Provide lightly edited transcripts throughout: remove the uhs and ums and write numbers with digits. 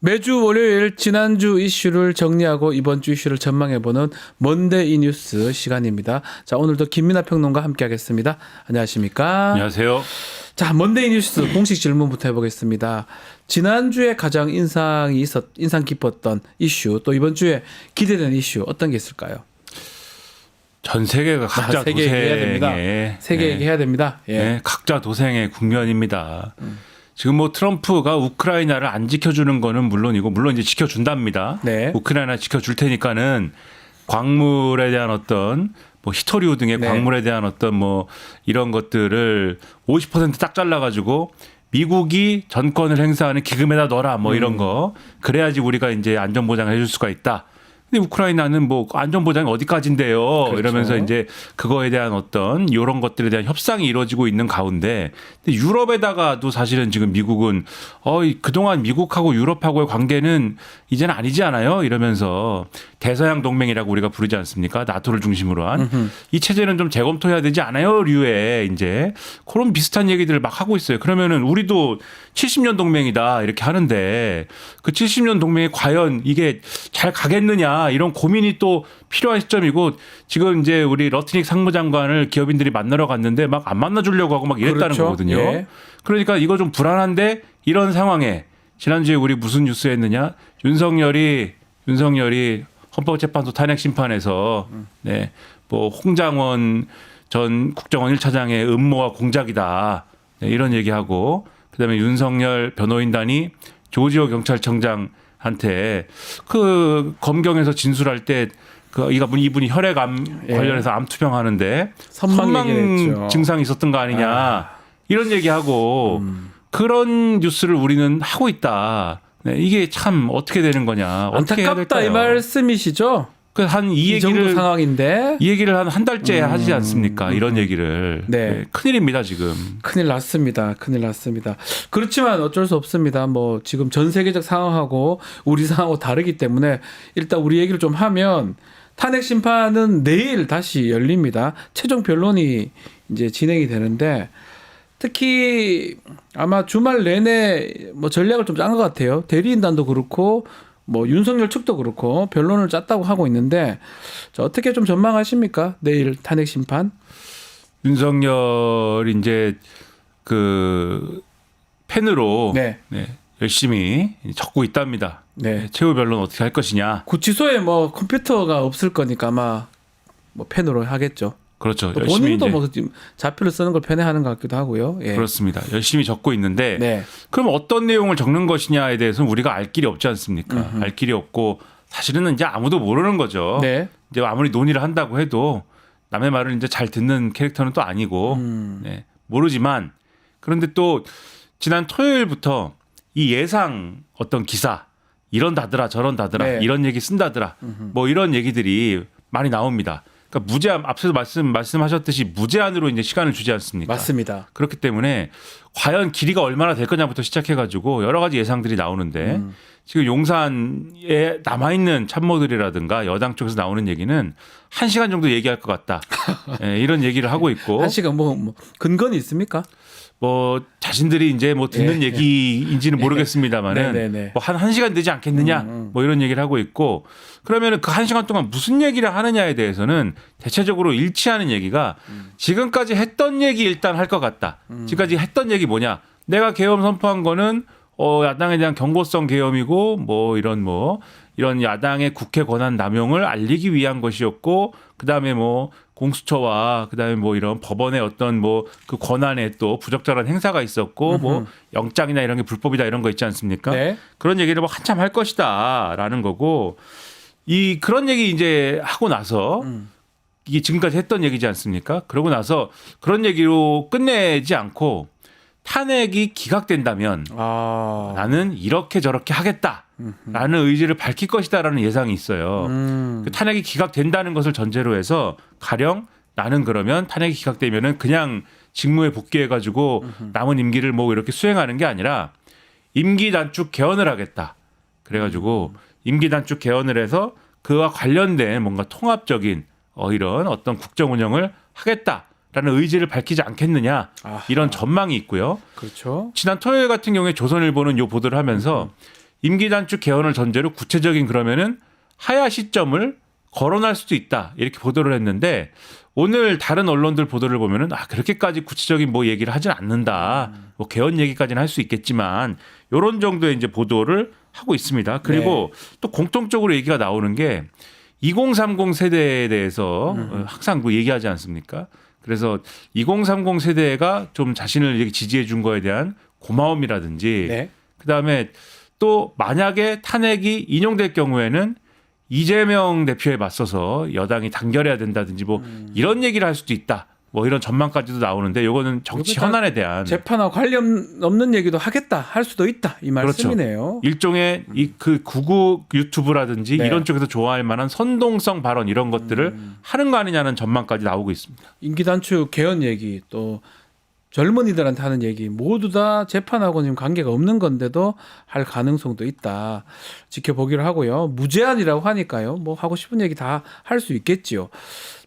매주 월요일 지난주 이슈를 정리하고 이번 주 이슈를 전망해보는 먼데이 뉴스 시간입니다. 자, 오늘도 김민하 평론가 함께하겠습니다. 안녕하십니까? 안녕하세요. 자, 먼데이 뉴스 공식 질문부터 해보겠습니다. 지난주에 가장 인상 깊었던 이슈, 또 이번 주에 기대되는 이슈 어떤 게 있을까요? 전 세계가 각자 세계 얘기해야 됩니다. 세계 얘기해야 됩니다. 예. 네, 각자 도생의 국면입니다. 지금 뭐 트럼프가 우크라이나를 안 지켜주는 거는 물론이고 물론 이제 지켜준답니다. 네. 우크라이나 지켜줄 테니까는 광물에 대한 어떤 뭐 히토리우 등의 네. 광물에 대한 어떤 뭐 이런 것들을 50% 잘라가지고 미국이 전권을 행사하는 기금에다 넣어라 뭐 이런 거 그래야지 우리가 이제 안전 보장을 해줄 수가 있다. 근데 우크라이나는 뭐 안전 보장이 어디까지인데요? 그렇죠. 이러면서 이제 그거에 대한 어떤 이런 것들에 대한 협상이 이루어지고 있는 가운데 근데 유럽에다가도 사실은 지금 미국은 그동안 미국하고 유럽하고의 관계는 이제는 아니지 않아요? 이러면서 대서양 동맹이라고 우리가 부르지 않습니까? 나토를 중심으로 한 이 체제는 좀 재검토해야 되지 않아요? 류의 이제 그런 비슷한 얘기들을 막 하고 있어요. 그러면은 우리도 70년 동맹이다 이렇게 하는데 그 70년 동맹이 과연 이게 잘 가겠느냐 이런 고민이 또 필요한 시점이고 지금 이제 우리 러트닉 상무장관을 기업인들이 만나러 갔는데 막 안 만나주려고 하고 막 이랬다는 그렇죠. 거거든요. 예. 그러니까 이거 좀 불안한데 이런 상황에 지난주에 우리 무슨 뉴스 했느냐 윤석열이 헌법재판소 탄핵 심판에서 네, 뭐 홍장원 전 국정원 1차장의 음모와 공작이다 네, 이런 얘기하고 그다음에 윤석열 변호인단이 조지호 경찰청장한테 그 검경에서 진술할 때 이분이 혈액암 예. 관련해서 암 투병하는데 선망 얘기했죠. 증상이 있었던 거 아니냐 이런 얘기하고 그런 뉴스를 우리는 하고 있다. 네, 이게 참 어떻게 되는 거냐? 어떻게 해야 안타깝다 이 될까요? 말씀이시죠? 이 정도 얘기를 상황인데 이 얘기를 한 달째 하지 않습니까? 이런 얘기를 네. 큰일입니다 지금. 큰일 났습니다. 큰일 났습니다. 그렇지만 어쩔 수 없습니다. 뭐 지금 전 세계적 상황하고 우리 상황하고 다르기 때문에 일단 우리 얘기를 좀 하면 탄핵 심판은 내일 다시 열립니다. 최종 변론이 이제 진행이 되는데 특히 아마 주말 내내 뭐 전략을 좀 짠 것 같아요. 대리인단도 그렇고 뭐 윤석열 측도 그렇고 변론을 짰다고 하고 있는데 자, 어떻게 좀 전망하십니까? 내일 탄핵 심판? 윤석열이 이제 그 펜으로 네. 열심히 적고 있답니다. 네. 최후 변론 어떻게 할 것이냐. 구치소에 뭐 컴퓨터가 없을 거니까 아마 뭐 펜으로 하겠죠. 그렇죠. 또 열심히 본인도 이제 뭐 지금 자표를 쓰는 걸 편해하는 것 같기도 하고요. 예. 그렇습니다. 열심히 적고 있는데 네. 그럼 어떤 내용을 적는 것이냐에 대해서는 우리가 알 길이 없지 않습니까? 알 길이 없고 사실은 이제 아무도 모르는 거죠. 네. 이제 아무리 논의를 한다고 해도 남의 말을 이제 잘 듣는 캐릭터는 또 아니고 네, 모르지만 그런데 또 지난 토요일부터 이 예상 어떤 기사 이런다더라 저런다더라 네. 이런 얘기 쓴다더라 뭐 이런 얘기들이 많이 나옵니다. 그러니까 무제한 앞서서 말씀하셨듯이 무제한으로 이제 시간을 주지 않습니까? 맞습니다. 그렇기 때문에 과연 길이가 얼마나 될 거냐부터 시작해가지고 여러 가지 예상들이 나오는데 지금 용산에 남아있는 참모들이라든가 여당 쪽에서 나오는 얘기는 1시간 정도 얘기할 것 같다. 예, 이런 얘기를 하고 있고. 한 시간 뭐 근거는 있습니까? 뭐 자신들이 이제 뭐 듣는 얘기인지는 모르겠습니다만은 네네네. 뭐 한 시간 되지 않겠느냐 뭐 이런 얘기를 하고 있고 그러면은 그 1시간 동안 무슨 얘기를 하느냐에 대해서는 대체적으로 일치하는 얘기가 지금까지 했던 얘기 일단 할 것 같다. 지금까지 했던 얘기 뭐냐? 내가 계엄 선포한 거는 야당에 대한 경고성 계엄이고 뭐 이런 야당의 국회 권한 남용을 알리기 위한 것이었고 그다음에 뭐 공수처와 그다음에 뭐 이런 법원의 어떤 뭐 그 권한에 또 부적절한 행사가 있었고 뭐 영장이나 이런 게 불법이다 이런 거 있지 않습니까? 네. 그런 얘기를 뭐 한참 할 것이다라는 거고 그런 얘기 이제 하고 나서 이게 지금까지 했던 얘기지 않습니까? 그러고 나서 그런 얘기로 끝내지 않고 탄핵이 기각된다면 나는 이렇게 저렇게 하겠다라는 의지를 밝힐 것이다라는 예상이 있어요. 그 탄핵이 기각된다는 것을 전제로 해서 가령 나는 그러면 탄핵이 기각되면은 그냥 직무에 복귀해가지고 남은 임기를 뭐 이렇게 수행하는 게 아니라 임기 단축 개헌을 하겠다. 그래가지고 임기 단축 개헌을 해서 그와 관련된 뭔가 통합적인 이런 어떤 국정 운영을 하겠다라는 의지를 밝히지 않겠느냐 아하. 이런 전망이 있고요. 그렇죠. 지난 토요일 같은 경우에 조선일보는 이 보도를 하면서 임기 단축 개헌을 전제로 구체적인 그러면은 하야 시점을 거론할 수도 있다 이렇게 보도를 했는데 오늘 다른 언론들 보도를 보면은 그렇게까지 구체적인 뭐 얘기를 하진 않는다. 뭐 개헌 얘기까지는 할 수 있겠지만 이런 정도의 이제 보도를 하고 있습니다. 그리고 또 공통적으로 얘기가 나오는 게 2030 세대에 대해서 항상 뭐 얘기하지 않습니까? 그래서 2030 세대가 좀 자신을 이렇게 지지해 준 거에 대한 고마움이라든지 네. 그다음에 또 만약에 탄핵이 인용될 경우에는 이재명 대표에 맞서서 여당이 단결해야 된다든지 뭐 이런 얘기를 할 수도 있다. 뭐 이런 전망까지도 나오는데 요거는 정치 요거 다 현안에 대한 재판하고 관련 없는 얘기도 하겠다 할 수도 있다 이 말씀이네요. 일종의 그 구구 유튜브라든지 네. 이런 쪽에서 좋아할 만한 선동성 발언 이런 것들을 하는 거 아니냐는 전망까지 나오고 있습니다. 임기 단축 개헌 얘기 또 젊은이들한테 하는 얘기 모두 다 재판하고 지금 관계가 없는 건데도 할 가능성도 있다. 지켜보기로 하고요. 무제한이라고 하니까요. 뭐 하고 싶은 얘기 다 할 수 있겠지요.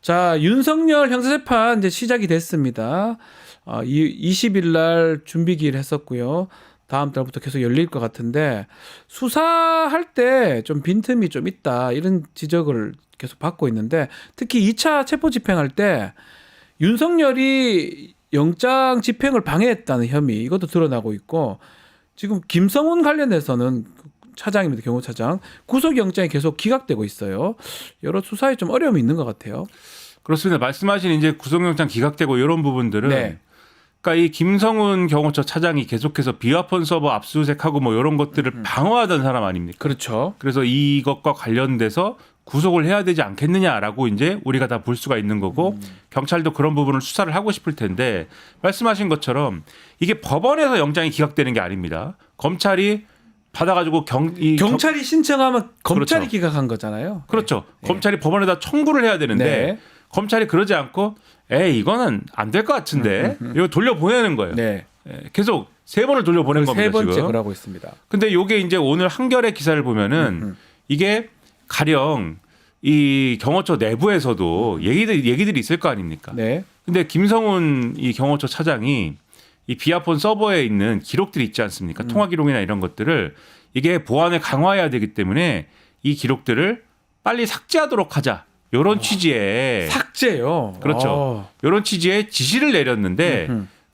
자, 윤석열 형사재판 이제 시작이 됐습니다. 20일 날 준비 기일 했었고요. 다음 달부터 계속 열릴 것 같은데 수사할 때 좀 빈틈이 좀 있다. 이런 지적을 계속 받고 있는데 특히 2차 체포 집행할 때 윤석열이 영장 집행을 방해했다는 혐의 이것도 드러나고 있고 지금 김성훈 관련해서는 차장입니다. 경호차장 구속영장이 계속 기각되고 있어요. 여러 수사에 좀 어려움이 있는 것 같아요. 그렇습니다. 말씀하신 이제 구속영장 기각되고 이런 부분들은 네. 그러니까 이 김성훈 경호처 차장이 계속해서 비화폰 서버 압수수색하고 뭐 이런 것들을 방어하던 사람 아닙니까? 그렇죠. 그래서 이것과 관련돼서 구속을 해야 되지 않겠느냐라고 이제 우리가 다 볼 수가 있는 거고 경찰도 그런 부분을 수사를 하고 싶을 텐데 말씀하신 것처럼 이게 법원에서 영장이 기각되는 게 아닙니다. 검찰이 받아가지고 경찰이 신청하면 검찰이 그렇죠. 기각한 거잖아요. 그렇죠. 네. 검찰이 법원에다 청구를 해야 되는데 네. 검찰이 그러지 않고 이거는 안 될 것 같은데 이거 돌려보내는 거예요. 네. 계속 3번을 돌려보낸 겁니다. 세 번째 지금. 그러고 있습니다. 근데 요게 이제 오늘 한겨레 기사를 보면은 이게 가령 이 경호처 내부에서도 얘기들이 있을 거 아닙니까? 네. 근데 김성훈 이 경호처 차장이 이 비아폰 서버에 있는 기록들이 있지 않습니까? 통화 기록이나 이런 것들을 이게 보안을 강화해야 되기 때문에 이 기록들을 빨리 삭제하도록 하자. 요런 취지의 삭제요. 그렇죠. 요런 취지의 지시를 내렸는데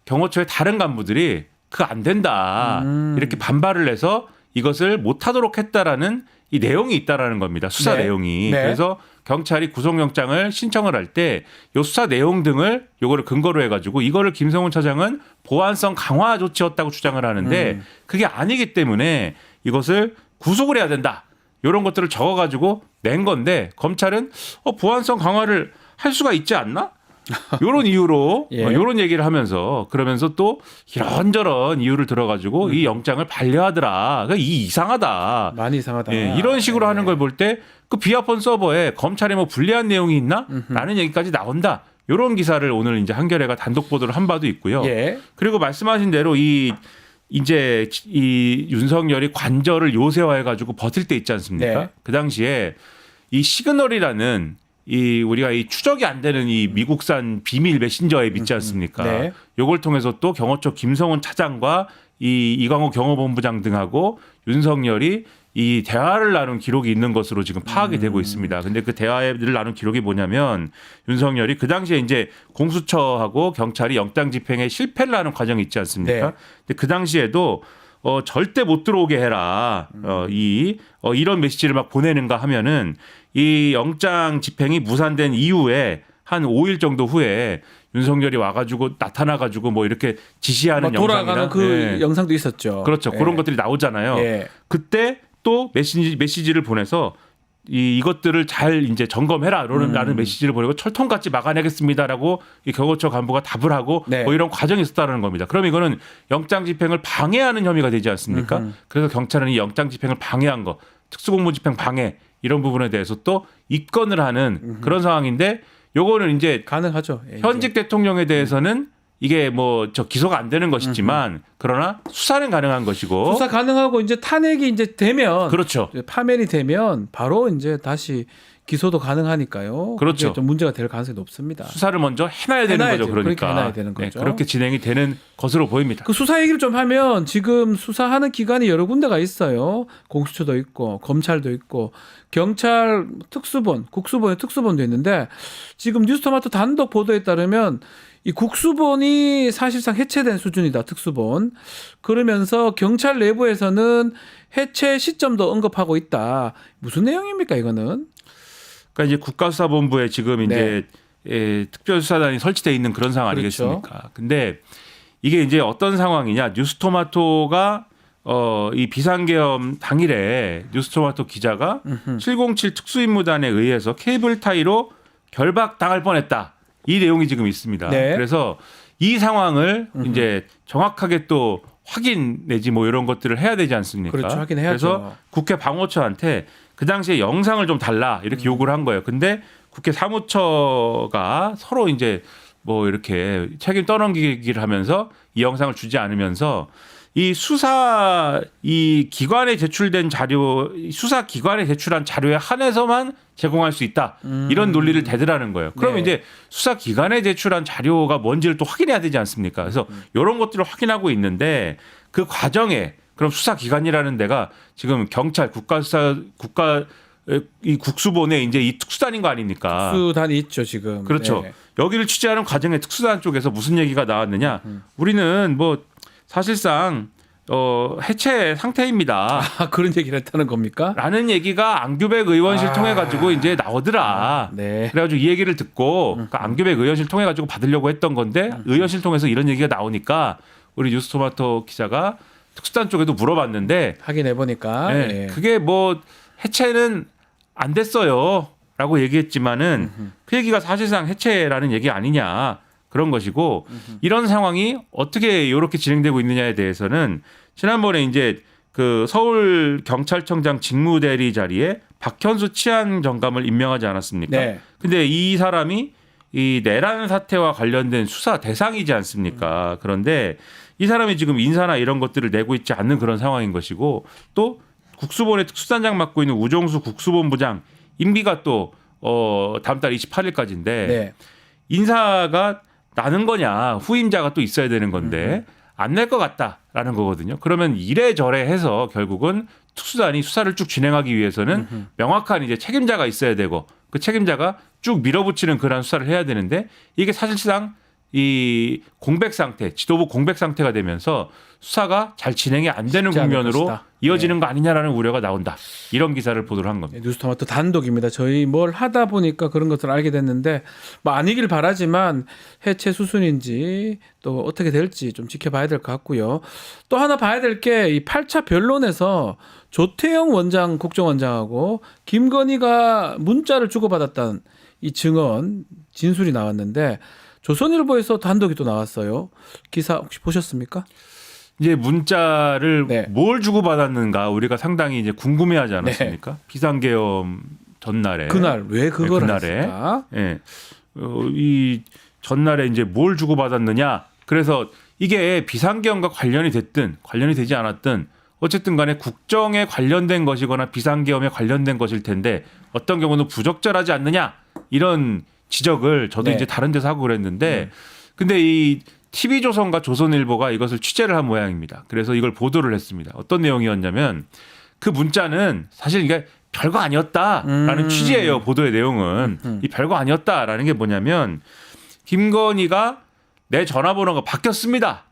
경호처의 다른 간부들이 그거 안 된다. 이렇게 반발을 해서 이것을 못하도록 했다라는 이 내용이 있다라는 겁니다. 수사 네. 내용이. 네. 그래서 경찰이 구속영장을 신청을 할 때 요 수사 내용 등을 요거를 근거로 해가지고 이거를 김성훈 차장은 보안성 강화 조치였다고 주장을 하는데 그게 아니기 때문에 이것을 구속을 해야 된다. 이런 것들을 적어가지고 낸 건데 검찰은 보안성 강화를 할 수가 있지 않나? 요런 이유로 예. 요런 얘기를 하면서 그러면서 또 이런저런 이유를 들어가지고 이 영장을 반려하더라. 그러니까 이 이상하다. 많이 이상하다. 예, 이런 식으로 하는 걸 볼 때 그 비아폰 서버에 검찰에 뭐 불리한 내용이 있나? 라는 얘기까지 나온다. 요런 기사를 오늘 이제 한겨레가 단독 보도를 한 바도 있고요. 예. 그리고 말씀하신 대로 이제 이 윤석열이 관절을 요새화해 가지고 버틸 때 있지 않습니까? 네. 그 당시에 이 시그널이라는 우리가 이 추적이 안 되는 이 미국산 비밀 메신저 앱 있지 않습니까? 네. 요걸 통해서 또 경호처 김성훈 차장과 이광호 경호본부장 등하고 윤석열이 이 대화를 나눈 기록이 있는 것으로 지금 파악이 되고 있습니다. 근데 그 대화를 나눈 기록이 뭐냐면 윤석열이 그 당시에 이제 공수처하고 경찰이 영장 집행에 실패를 하는 과정이 있지 않습니까? 네. 근데 그 당시에도 절대 못 들어오게 해라. 이런 메시지를 막 보내는가 하면은 이 영장 집행이 무산된 이후에 한 5일 정도 후에 윤석열이 와가지고 나타나가지고 뭐 이렇게 지시하는 돌아가는 영상이나 그 영상도 있었죠. 그렇죠. 예. 그런 것들이 나오잖아요. 예. 그때 또 메시지를 보내서 이것들을 잘 이제 점검해라. 라는 메시지를 보내고 철통같이 막아내겠습니다라고 이 경호처 간부가 답을 하고 네. 뭐 이런 과정이 있었다는 겁니다. 그럼 이거는 영장 집행을 방해하는 혐의가 되지 않습니까? 그래서 경찰은 이 영장 집행을 방해한 거, 특수공무 집행 방해 이런 부분에 대해서 또 입건을 하는 그런 상황인데 요거는 이제 가능하죠. 예, 현직 대통령에 대해서는 이게 뭐 기소가 안 되는 것이지만 그러나 수사는 가능한 것이고. 수사 가능하고 이제 탄핵이 이제 되면 그렇죠. 이제 파면이 되면 바로 이제 다시 기소도 가능하니까요. 그렇죠. 그게 좀 문제가 될 가능성이 높습니다. 수사를 먼저 해놔야 되는 해놔야죠. 거죠. 그러니까 그렇게 해놔야 되는 거죠. 그렇게 진행이 되는 것으로 보입니다. 그 수사 얘기를 좀 하면 지금 수사하는 기관이 여러 군데가 있어요. 공수처도 있고 검찰도 있고 경찰 특수본, 국수본의 특수본도 있는데 지금 뉴스토마토 단독 보도에 따르면 이 국수본이 사실상 해체된 수준이다. 특수본. 그러면서 경찰 내부에서는 해체 시점도 언급하고 있다. 무슨 내용입니까 이거는? 그러니까 이제 국가수사본부에 지금 이제 특별수사단이 설치되어 있는 그런 상황 그렇죠. 아니겠습니까? 근데 이게 이제 어떤 상황이냐? 뉴스토마토가 이 비상계엄 당일에 뉴스토마토 기자가 707 특수임무단에 의해서 케이블 타이로 결박당할 뻔했다. 이 내용이 지금 있습니다. 네. 그래서 이 상황을 이제 정확하게 또 확인 내지 뭐 이런 것들을 해야 되지 않습니까? 그렇죠. 확인해야죠. 그래서 국회 방호처한테 그 당시에 영상을 좀 달라 이렇게 요구를 한 거예요. 근데 국회 사무처가 서로 이제 뭐 이렇게 책임 떠넘기기를 하면서 이 영상을 주지 않으면서 이 기관에 제출된 자료, 수사 기관에 제출한 자료에 한해서만 제공할 수 있다. 이런 논리를 대더라는 거예요. 그러면 네. 이제 수사 기관에 제출한 자료가 뭔지를 또 확인해야 되지 않습니까? 그래서 이런 것들을 확인하고 있는데 그 과정에 그럼 수사 기관이라는 데가 지금 경찰, 이 국수본에 이제 이 특수단인 거 아닙니까? 특수단이 있죠 지금. 그렇죠. 네. 여기를 취재하는 과정에 특수단 쪽에서 무슨 얘기가 나왔느냐? 우리는 뭐 사실상 해체 상태입니다. 아, 그런 얘기를 했다는 겁니까? 라는 얘기가 안규백 의원실 통해 가지고 이제 나오더라. 네. 그래가지고 이 얘기를 듣고 그러니까 안규백 의원실 통해 가지고 받으려고 했던 건데 의원실 통해서 이런 얘기가 나오니까 우리 뉴스토마토 기자가 특수단 쪽에도 물어봤는데 확인해 보니까 네, 그게 뭐 해체는 안 됐어요라고 얘기했지만은 그 얘기가 사실상 해체라는 얘기 아니냐 그런 것이고 이런 상황이 어떻게 이렇게 진행되고 있느냐에 대해서는 지난번에 이제 그 서울 경찰청장 직무대리 자리에 박현수 치안정감을 임명하지 않았습니까? 네. 근데 이 사람이 이 내란 사태와 관련된 수사 대상이지 않습니까? 그런데 이 사람이 지금 인사나 이런 것들을 내고 있지 않는 그런 상황인 것이고 또 국수본의 특수단장 맡고 있는 우종수 국수본부장 임기가 또 다음 달 28일까지인데 네. 인사가 나는 거냐 후임자가 또 있어야 되는 건데 안 낼 것 같다라는 거거든요. 그러면 이래저래 해서 결국은 특수단이 수사를 쭉 진행하기 위해서는 명확한 이제 책임자가 있어야 되고 그 책임자가 쭉 밀어붙이는 그런 수사를 해야 되는데 이게 사실상 이 공백 상태, 지도부 공백 상태가 되면서 수사가 잘 진행이 안 되는 쉽지 않을 국면으로 것이다. 이어지는 거 아니냐라는 우려가 나온다. 이런 기사를 보도를 한 겁니다. 뉴스토마토 단독입니다. 저희 뭘 하다 보니까 그런 것들을 알게 됐는데 뭐 아니길 바라지만 해체 수순인지 또 어떻게 될지 좀 지켜봐야 될 것 같고요. 또 하나 봐야 될 게 이 8차 변론에서 조태영 원장 국정원장하고 김건희가 문자를 주고받았다는 이 증언 진술이 나왔는데 조선일보에서 단독이 또 나왔어요. 기사 혹시 보셨습니까? 이제 문자를 네. 뭘 주고받았는가 우리가 상당히 이제 궁금해하지 않았습니까? 비상계엄 전날에 그날 왜 그걸 그날에 했을까? 예. 이 전날에 이제 뭘 주고받았느냐. 그래서 이게 비상계엄과 관련이 됐든 관련이 되지 않았든 어쨌든 간에 국정에 관련된 것이거나 비상계엄에 관련된 것일 텐데 어떤 경우는 부적절하지 않느냐 이런 지적을 저도 네. 이제 다른 데서 하고 그랬는데 근데 이 TV조선과 조선일보가 이것을 취재를 한 모양입니다. 그래서 이걸 보도를 했습니다. 어떤 내용이었냐면 그 문자는 사실 이게 별거 아니었다라는 취지예요. 보도의 내용은. 이 별거 아니었다라는 게 뭐냐면 김건희가 내 전화번호가 바뀌었습니다.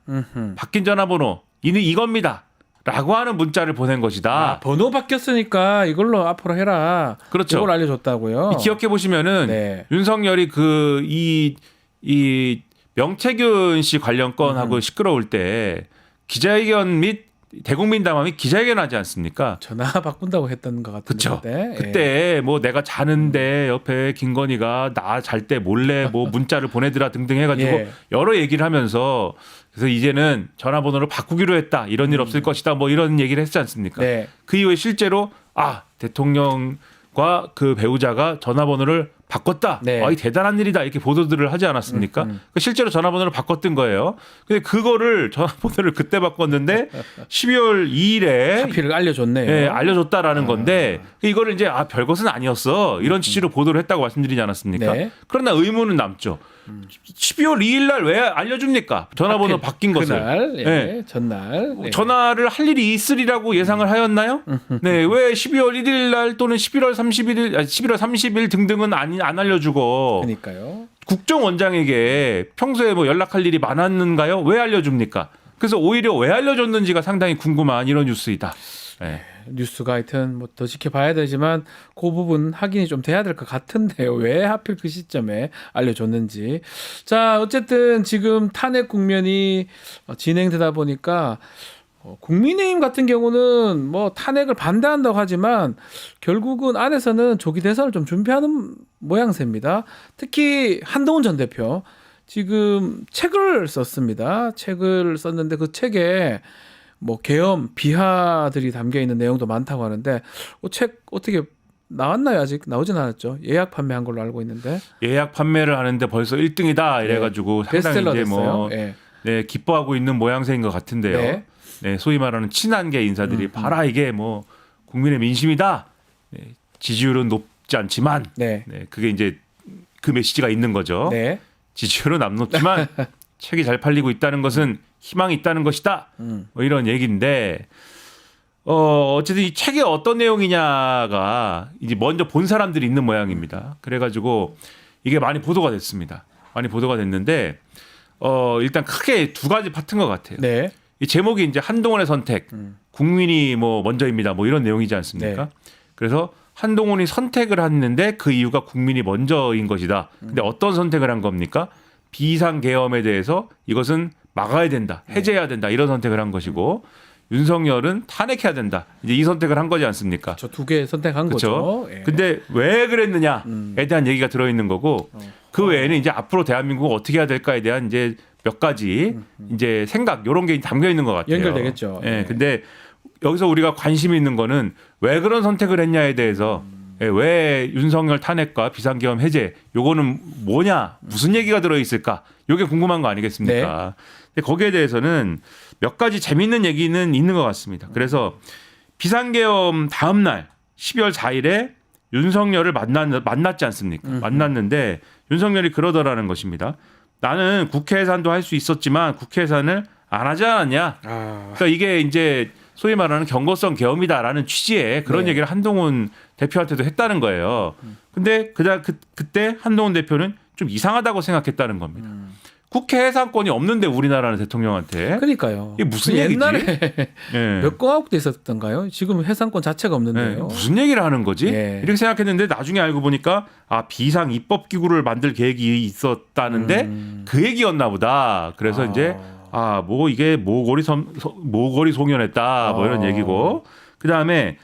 바뀐 전화번호 이겁니다. 라고 하는 문자를 보낸 것이다. 아, 번호 바뀌었으니까 이걸로 앞으로 해라. 그렇죠. 이걸 알려줬다고요. 기억해 보시면은 네. 윤석열이 이 명태균 씨 관련 건하고 시끄러울 때 기자회견 및 대국민 담화및 기자회견 하지 않습니까? 전화 바꾼다고 했던 것 그렇죠. 같은데. 그때 뭐 내가 자는데 옆에 김건희가 나 잘 때 몰래 뭐 문자를 보내더라 등등 해가지고 예. 여러 얘기를 하면서 그래서 이제는 전화번호를 바꾸기로 했다. 이런 일 없을 것이다. 뭐 이런 얘기를 했지 않습니까? 네. 그 이후에 실제로 대통령과 그 배우자가 전화번호를 바꿨다. 네. 이 대단한 일이다. 이렇게 보도들을 하지 않았습니까? 그러니까 실제로 전화번호를 바꿨던 거예요. 근데 그거를 전화번호를 그때 바꿨는데 12월 2일에 하필 알려줬네요. 예, 알려줬다라는 건데 이거를 이제 별것은 아니었어. 이런 취지로 보도를 했다고 말씀드리지 않았습니까? 네. 그러나 의문은 남죠. 12월 2일 날 왜 알려줍니까? 전화번호 하필 바뀐 것을. 그날, 예, 예. 전날. 예. 전화를 할 일이 있으리라고 예상을 하였나요? 네, 왜 12월 1일 날 또는 11월 30일 등등은 안 알려주고 그러니까요. 국정원장에게 평소에 뭐 연락할 일이 많았는가요? 왜 알려줍니까? 그래서 오히려 왜 알려줬는지가 상당히 궁금한 이런 뉴스이다. 네. 뉴스가 하여튼 뭐 더 지켜봐야 되지만 그 부분 확인이 좀 돼야 될 것 같은데요. 왜 하필 그 시점에 알려줬는지. 자, 어쨌든 지금 탄핵 국면이 진행되다 보니까 국민의힘 같은 경우는 뭐 탄핵을 반대한다고 하지만 결국은 안에서는 조기 대선을 좀 준비하는 모양새입니다. 특히 한동훈 전 대표 지금 책을 썼습니다. 책을 썼는데 그 책에 뭐 계엄 비하들이 담겨 있는 내용도 많다고 하는데 책 어떻게 나왔나요? 아직 나오진 않았죠. 예약 판매한 걸로 알고 있는데 예약 판매를 하는데 벌써 1등이다 이래가지고 상당히 베스트셀러 이제 됐어요. 뭐 예. 네, 기뻐하고 있는 모양새인 것 같은데요. 네. 네, 소위 말하는 친한계 인사들이 봐라 이게 뭐 국민의 민심이다. 네, 지지율은 높지 않지만 네. 네, 그게 이제 그 메시지가 있는 거죠. 네. 지지율은 안 높지만 책이 잘 팔리고 있다는 것은 희망이 있다는 것이다. 뭐 이런 얘기인데 어쨌든 이 책에 어떤 내용이냐가 이제 먼저 본 사람들이 있는 모양입니다. 그래가지고 이게 많이 보도가 됐습니다. 많이 보도가 됐는데 일단 크게 두 가지 파트인 것 같아요. 네. 이 제목이 이제 한동훈의 선택, 국민이 뭐 먼저입니다. 뭐 이런 내용이지 않습니까? 네. 그래서 한동훈이 선택을 했는데 그 이유가 국민이 먼저인 것이다. 근데 어떤 선택을 한 겁니까? 비상계엄에 대해서 이것은 막아야 된다, 해제해야 된다 이런 선택을 한 것이고 윤석열은 탄핵해야 된다. 이제 이 선택을 한 거지 않습니까? 저 두 개 선택한 그렇죠. 거죠. 예. 근데 왜 그랬느냐에 대한 얘기가 들어 있는 거고 그 외에는 이제 앞으로 대한민국 어떻게 해야 될까에 대한 이제 몇 가지 이제 생각 이런 게 담겨 있는 것 같아요. 연결되겠죠. 예. 예. 근데 여기서 우리가 관심이 있는 거는 왜 그런 선택을 했냐에 대해서 예, 왜 윤석열 탄핵과 비상계엄 해제 요거는 뭐냐 무슨 얘기가 들어 있을까 요게 궁금한 거 아니겠습니까? 근데 거기에 대해서는 몇 가지 재미있는 얘기는 있는 것 같습니다. 그래서 비상계엄 다음 날 12월 4일에 윤석열을 만났지 않습니까? 만났는데 윤석열이 그러더라는 것입니다. 나는 국회 예산도 할 수 있었지만 국회 예산을 안 하지 않았냐? 그러니까 이게 이제 소위 말하는 경고성 계엄이다라는 취지의 그런 네. 얘기를 한동훈 대표한테도 했다는 거예요. 근데 그때 한동훈 대표는 좀 이상하다고 생각했다는 겁니다. 국회 해산권이 없는데 우리나라는 대통령한테 그러니까요. 이게 무슨 얘기지? 옛날에 예. 몇 공화국도 있었던가요? 지금 해상권 자체가 예, 없는데요. 무슨 얘기를 하는 거지? 예. 이렇게 생각했는데 나중에 알고 보니까 비상 입법 기구를 만들 계획이 있었다는데 그 얘기였나 보다. 그래서 이제 뭐 이게 모골이 송연했다 뭐 이런 얘기고 그다음에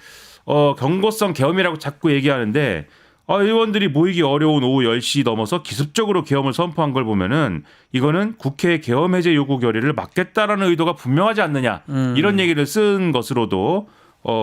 경고성 계엄이라고 자꾸 얘기하는데 의원들이 모이기 어려운 오후 10시 넘어서 기습적으로 계엄을 선포한 걸 보면은 이거는 국회 계엄 해제 요구 결의를 막겠다라는 의도가 분명하지 않느냐 이런 얘기를 쓴 것으로도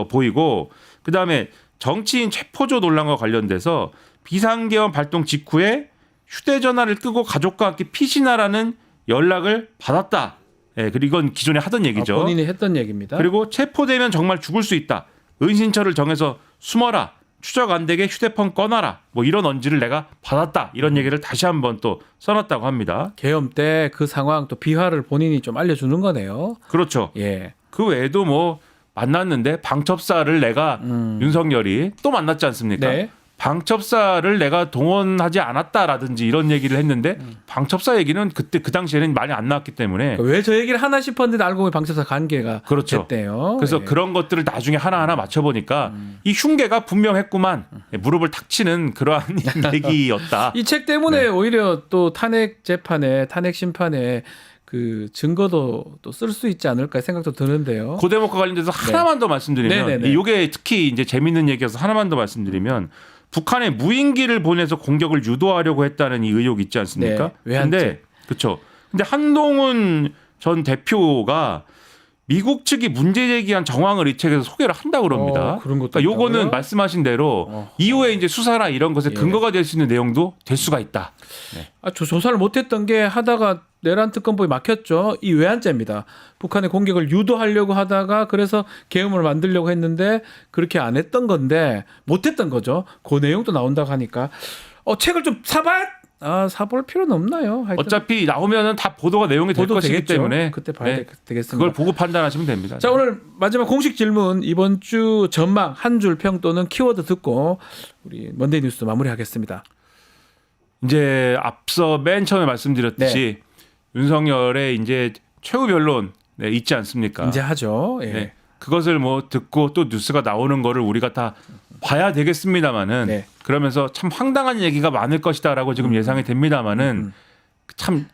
보이고 그다음에 정치인 체포조 논란과 관련돼서 비상계엄 발동 직후에 휴대전화를 끄고 가족과 함께 피신하라는 연락을 받았다. 예, 그리고 이건 기존에 하던 얘기죠. 본인이 했던 얘기입니다. 그리고 체포되면 정말 죽을 수 있다. 은신처를 정해서 숨어라. 추적 안 되게 휴대폰 꺼놔라. 뭐 이런 언지를 내가 받았다. 이런 얘기를 다시 한번 또 써놨다고 합니다. 계엄 때 그 상황 또 비화를 본인이 좀 알려주는 거네요. 그렇죠. 예. 그 외에도 뭐 만났는데 방첩사를 내가 윤석열이 또 만났지 않습니까? 네. 방첩사를 내가 동원하지 않았다라든지 이런 얘기를 했는데 방첩사 얘기는 그때 그 당시에는 많이 안 나왔기 때문에 왜 저 얘기를 하나 싶었는데 알고 보니 방첩사 관계가 그렇죠. 됐대요. 그래서 예. 그런 것들을 나중에 하나하나 맞춰보니까 이 흉계가 분명했구만. 무릎을 탁 치는 그러한 얘기였다. 이 책 때문에 네. 오히려 또 탄핵 재판에 탄핵 심판에 그 증거도 또 쓸 수 있지 않을까 생각도 드는데요. 그 대목과 관련돼서 하나만 더 말씀드리면 네네네. 이게 특히 이제 재밌는 얘기여서 하나만 더 말씀드리면 북한에 무인기를 보내서 공격을 유도하려고 했다는 이 의혹이 있지 않습니까? 네, 외환죄. 근데 그렇죠. 근데 한동훈 전 대표가 미국 측이 문제 제기한 정황을 이 책에서 소개를 한다고 그럽니다. 그런 것도 그러니까 요거는 있다고요? 말씀하신 대로 이후에 이제 수사나 이런 것에 예. 근거가 될 수 있는 내용도 될 수가 있다. 조사를 못했던 게 하다가 내란 특검법이 막혔죠. 이 외환죄입니다. 북한의 공격을 유도하려고 하다가 그래서 계엄을 만들려고 했는데 그렇게 안 했던 건데 못했던 거죠. 그 내용도 나온다고 하니까 책을 좀 사볼 필요는 없나요? 하여튼 어차피 나오면은 다 보도가 내용이 될 보도 것이기 되겠죠. 때문에 그때 봐야 되겠습니다. 그걸 보고 판단하시면 됩니다. 자, 오늘 마지막 공식 질문 이번 주 전망 한 줄 평 또는 키워드 듣고 우리 먼데이 뉴스 마무리하겠습니다. 이제 앞서 맨 처음에 말씀드렸듯이 윤석열의 이제 최후 변론 있지 않습니까? 이제 하죠. 예. 네. 그것을 뭐 듣고 또 뉴스가 나오는 거를 우리가 다 봐야 되겠습니다마는 네. 그러면서 참 황당한 얘기가 많을 것이다라고 지금 예상이 됩니다마는 참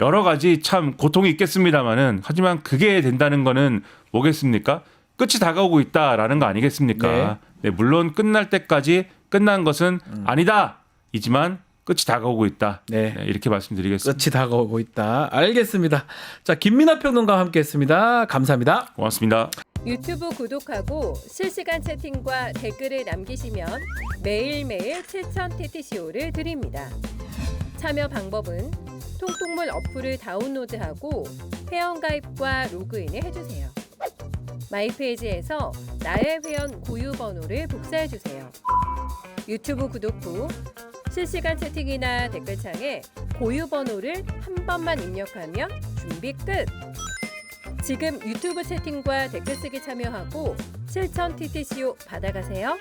여러 가지 참 고통이 있겠습니다마는 하지만 그게 된다는 거는 뭐겠습니까? 끝이 다가오고 있다라는 거 아니겠습니까? 네, 물론 끝날 때까지 끝난 것은 아니다. 이지만 끝이 다가오고 있다. 네. 이렇게 말씀드리겠습니다. 끝이 다가오고 있다. 알겠습니다. 자, 김민하 평론가와 함께했습니다. 감사합니다. 고맙습니다. 유튜브 구독하고 실시간 채팅과 댓글을 남기시면 매일매일 7,000TTCO를 드립니다. 참여 방법은 통통물 어플을 다운로드하고 회원가입과 로그인을 해주세요. 마이페이지에서 나의 회원 고유 번호를 복사해주세요. 유튜브 구독 후 실시간 채팅이나 댓글창에 고유 번호를 한 번만 입력하면 준비 끝! 지금 유튜브 채팅과 댓글 쓰기 참여하고 7,000TTCO 받아가세요.